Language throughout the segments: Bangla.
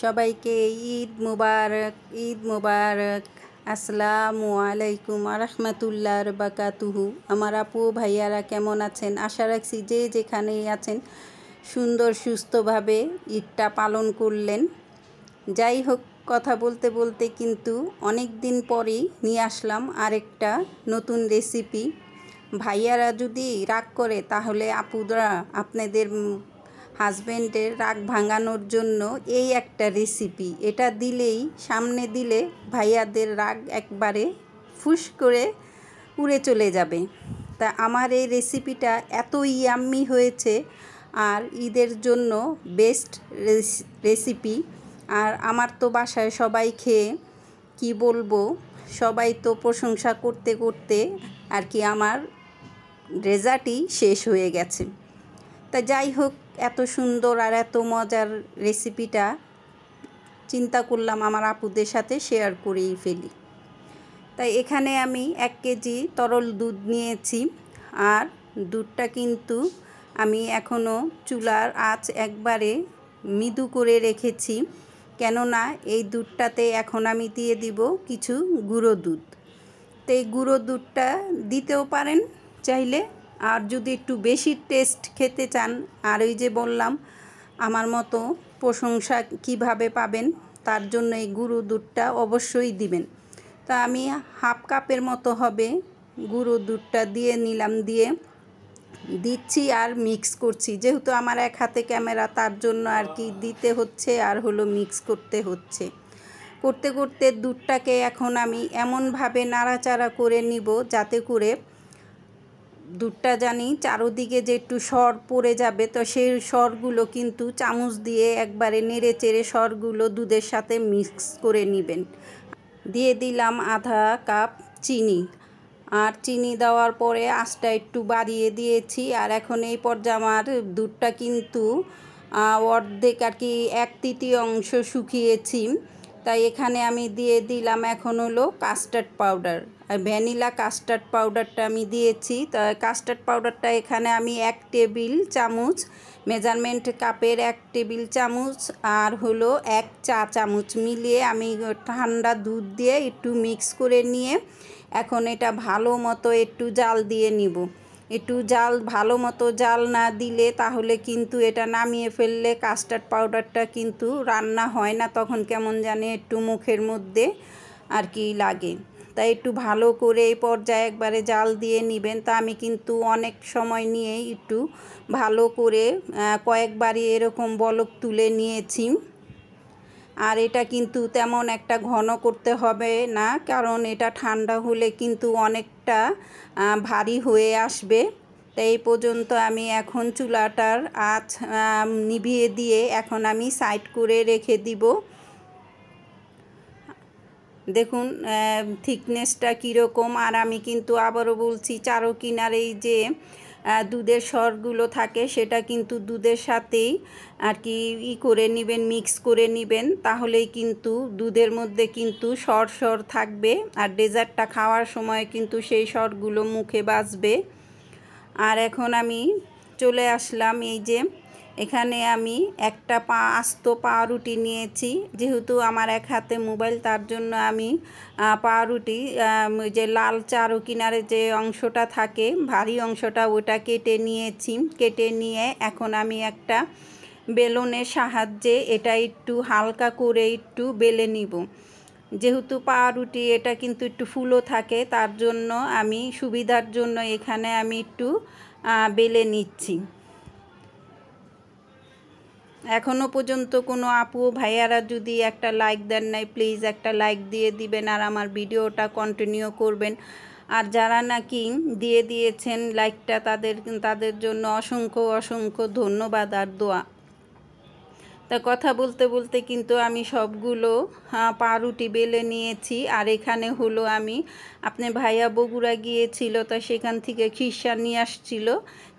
সবাইকে ঈদ মুবারক। ঈদ মুবারক। আসসালামু আলাইকুম রাহমাতুল্লাহি ওয়া বারাকাতুহু। আমার আপু ভাইয়ারা কেমন আছেন? আশা রাখছি যে যেখানেই আছেন সুন্দর সুস্থভাবে ঈদটা পালন করলেন। যাই হোক, কথা বলতে বলতে কিন্তু অনেক দিন পরেই নিয়ে আসলাম আরেকটা নতুন রেসিপি। ভাইয়ারা যদি রাগ করে তাহলে আপুরা আপনাদের হাজব্যান্ডের রাগ ভাঙানোর জন্য এই একটা রেসিপি, এটা দিলেই সামনে দিলে ভাইয়াদের রাগ একবারে ফুস করে উড়ে চলে যাবে। তা আমার এই রেসিপিটা এত ইয়াম্মি হয়েছে আর ঈদের জন্য বেস্ট রেসিপি। আর আমার তো বাসায় সবাই খেয়ে কি বলবো, সবাই তো প্রশংসা করতে করতে আর কি আমার রেজাল্টই শেষ হয়ে গেছে। তা যাই হোক, এত সুন্দর আর এত মজার রেসিপিটা চিন্তা করলাম আমার আপুদের সাথে শেয়ার করেই ফেলি। তাই এখানে আমি 1 কেজি তরল দুধ নিয়েছি। আর দুধটা কিন্তু আমি এখনও চুলার আঁচ একবারে মৃদু করে রেখেছি, কেননা এই দুধটাতে এখন আমি দিয়ে দিব কিছু গুঁড়ো দুধ। তো এই গুঁড়ো দুধটা দিতেও পারেন চাইলে, আর যদি একটু বেশি টেস্ট খেতে চান, আর ওই যে বললাম আমার মতো প্রশংসা কিভাবে পাবেন তার জন্য এই গুঁড়ো দুধটা অবশ্যই দিবেন। তা আমি হাফ কাপের মতো হবে গুঁড়ো দুধটা দিয়ে নিলাম, দিয়ে দিচ্ছি আর মিক্স করছি। যেহেতু আমার এক হাতে ক্যামেরা, তার জন্য আর কি দিতে হচ্ছে আর হলো মিক্স করতে হচ্ছে। করতে করতে দুধটাকে এখন আমি এমনভাবে নাড়াচাড়া করে নিব যাতে করে দুধটা জানি চারোদিকে যে একটু সর পড়ে যাবে, তো সেই সরগুলো কিন্তু চামচ দিয়ে একবারে নেড়ে চেড়ে সরগুলো দুধের সাথে মিক্স করে নেবেন। দিয়ে দিলাম আধা কাপ চিনি। আর চিনি দেওয়ার পরে আঁচটা একটু বাড়িয়ে দিয়েছি। আর এখন এই পর্যায়ে আমার দুধটা কিন্তু অর্ধেক আর কি 1/3 শুকিয়েছি। তাই এখানে আমি দিয়ে দিলাম এখন হলো কাস্টার্ড পাউডার, আর ভ্যানিলা কাস্টার্ড পাউডারটা আমি দিয়েছি। তো কাস্টার্ড পাউডারটা এখানে আমি 1 টেবিল চামচ, মেজারমেন্ট কাপের 1 টেবিল চামচ আর হলো 1 চা চামচ মিলিয়ে আমি ঠান্ডা দুধ দিয়ে একটু মিক্স করে নিয়ে এখন এটা ভালো মতো একটু জাল দিয়ে নিব। একটু জাল ভালো মতো জাল না দিলে তাহলে কিন্তু এটা নামিয়ে ফেললে কাস্টার্ড পাউডারটা কিন্তু রান্না হয় না, তখন কেমন জানি একটু মুখের মধ্যে আর কি লাগে। তাই একটু ভালো করে এই পর্যায়ে একবারে জাল দিয়ে নেবেন। তা আমি কিন্তু অনেক সময় নিয়ে একটু ভালো করে কয়েকবারই এরকম বলক তুলে নিয়েছি। আর এটা কিন্তু তেমন একটা ঘন করতে হবে না, কারণ এটা ঠান্ডা হলে কিন্তু অনেকটা ভারী হয়ে আসবে। তাই এই পর্যন্ত আমি এখন চুলাটার আঁচ নিভিয়ে দিয়ে এখন আমি সাইড করে রেখে দিব। দেখুন থিকনেসটা কীরকম। আর আমি কিন্তু আবারও বলছি, চারো কিনারেই যে দুধের সরগুলো থাকে সেটা কিন্তু দুধের সাথেই আর কি করে নেবেন, মিক্স করে নেবেন, তাহলেই কিন্তু দুধের মধ্যে কিন্তু সর সর থাকবে আর ডেজার্টটা খাওয়ার সময় কিন্তু সেই সরগুলো মুখে বাজবে। আর এখন আমি চলে আসলাম, এই যে এখানে আমি একটা আস্ত পাউরুটি নিয়েছি। যেহেতু আমার এক হাতে মোবাইল, তার জন্য আমি পাউরুটি যে লাল চারো কিনারে যে অংশটা থাকে ভারী অংশটা ওটা কেটে নিয়েছি। কেটে নিয়ে এখন আমি একটা বেলনের সাহায্যে এটা একটু হালকা করে একটু বেলে নিব। যেহেতু পাউরুটি এটা কিন্তু একটু ফুলো থাকে, তার জন্য আমি সুবিধার জন্য এখানে আমি একটু বেলে নিচ্ছি। এখনও পর্যন্ত কোনো আপু ভাইয়ারা যদি একটা লাইক দেন নাই, প্লিজ একটা লাইক দিয়ে দিবেন আর আমার ভিডিওটা কন্টিনিউ করবেন। আর যারা নাকি দিয়ে দিয়েছেন লাইকটা, তাদের জন্য অসংখ্য অসংখ্য ধন্যবাদ আর দোয়া। তা কথা বলতে বলতে কিন্তু আমি সবগুলো পাউরুটি বেলে নিয়েছি। আর এখানে হলো আমি আপনার ভাইয়া বগুড়া গিয়েছিল, তা সেখান থেকে খিরসা নিয়ে আসছিল।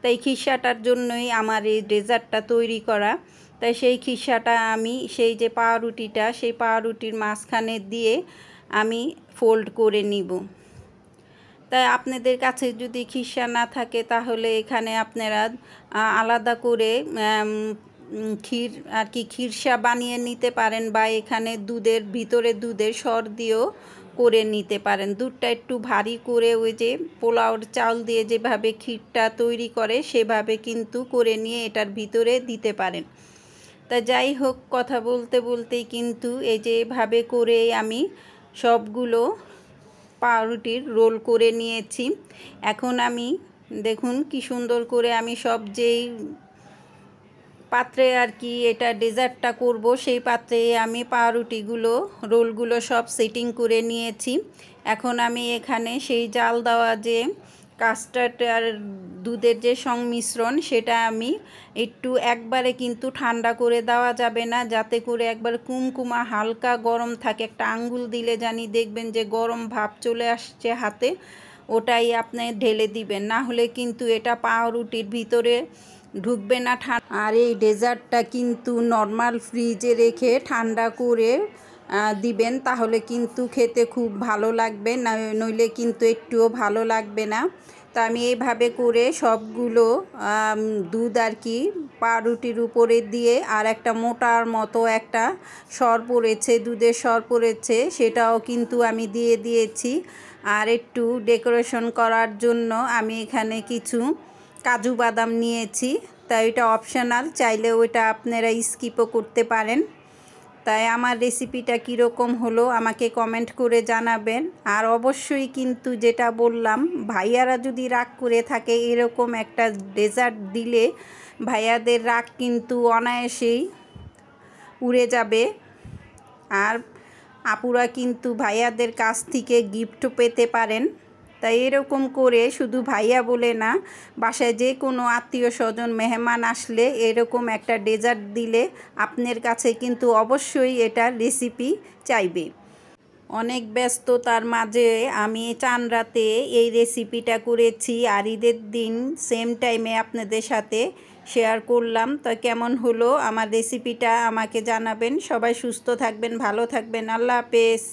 তাই খিরসাটার জন্যই আমার এই ডেজার্টটা তৈরি করা। তাই সেই খিরসাটা আমি সেই যে পাউরুটিটা, সেই পাউরুটির মাঝখানে দিয়ে আমি ফোল্ড করে নিব। তাই আপনাদের কাছে যদি খিরসা না থাকে তাহলে এখানে আপনারা আলাদা করে ক্ষীর আর কি ক্ষীরসা বানিয়ে নিতে পারেন, বা এখানে দুধের ভিতরে দুধের সর দিয়েও করে নিতে পারেন। দুধটা একটু ভারী করে ওই যে পোলাওর চাল দিয়ে যেভাবে ক্ষীরটা তৈরি করে সেভাবে কিন্তু করে নিয়ে এটার ভিতরে দিতে পারেন। তা যাই হোক, কথা বলতে বলতেই কিন্তু এই যে এভাবে করে আমি সবগুলো পাউরুটির রোল করে নিয়েছি। এখন আমি দেখুন কি সুন্দর করে আমি সব যেই পাত্রে আর কি এটা ডেজার্টটা করব সেই পাত্রে আমি পাউরুটিগুলো রোলগুলো সব সেটিং করে নিয়েছি। এখন আমি এখানে সেই জাল দেওয়া যে কাস্টার্ড আর দুধের যে সংমিশ্রণ সেটা আমি একটু একবারে কিন্তু ঠান্ডা করে দেওয়া যাবে না, যাতে করে একবার কুমকুমা হালকা গরম থাকে। একটা আঙ্গুল দিলে জানি দেখবেন যে গরম ভাব চলে আসছে হাতে, ওটাই আপনি ঢেলে দিবেন, না হলে কিন্তু এটা পাউরুটির ভিতরে ঢুকবে না। আর এই ডেজার্টটা কিন্তু নর্মাল ফ্রিজে রেখে ঠান্ডা করে দিবেন, তাহলে কিন্তু খেতে খুব ভালো লাগবে, নইলে কিন্তু একটুও ভালো লাগবে না। তো আমি এইভাবে করে সবগুলো দুধ আর কি পাউরুটির উপরে দিয়ে, আর একটা মোটার মতো একটা সর পড়েছে, দুধের সর পড়েছে, সেটাও কিন্তু আমি দিয়ে দিয়েছি। আর একটু ডেকোরেশন করার জন্য আমি এখানে কিছু কাজু বাদাম নিয়েছি। তাই এটা অপশনাল, চাইলে ওইটা আপনারা স্কিপও করতে পারেন। তাই আমার রেসিপিটা কীরকম হলো আমাকে কমেন্ট করে জানাবেন। আর অবশ্যই কিন্তু যেটা বললাম, ভাইয়ারা যদি রাগ করে থাকে এরকম একটা ডেজার্ট দিলে ভাইয়াদের রাগ কিন্তু অনায়াসেই উড়ে যাবে। আর আপুরা কিন্তু ভাইয়াদের কাছ থেকে গিফটও পেতে পারেন। তাই এরকম করে শুধু ভাইয়া বলে না, বাসায় যে কোনো আত্মীয় স্বজন মেহমান আসলে এরকম একটা ডেজার্ট দিলে আপনার কাছে কিন্তু অবশ্যই এটা রেসিপি চাইবে। অনেক ব্যস্ততার মাঝে আমি চান রাতে এই রেসিপিটা করেছি, আর ঈদের দিন সেম টাইমে আপনাদের সাথে শেয়ার করলাম। তো কেমন হলো আমার রেসিপিটা আমাকে জানাবেন। সবাই সুস্থ থাকবেন, ভালো থাকবেন। আল্লাহ হাফেজ।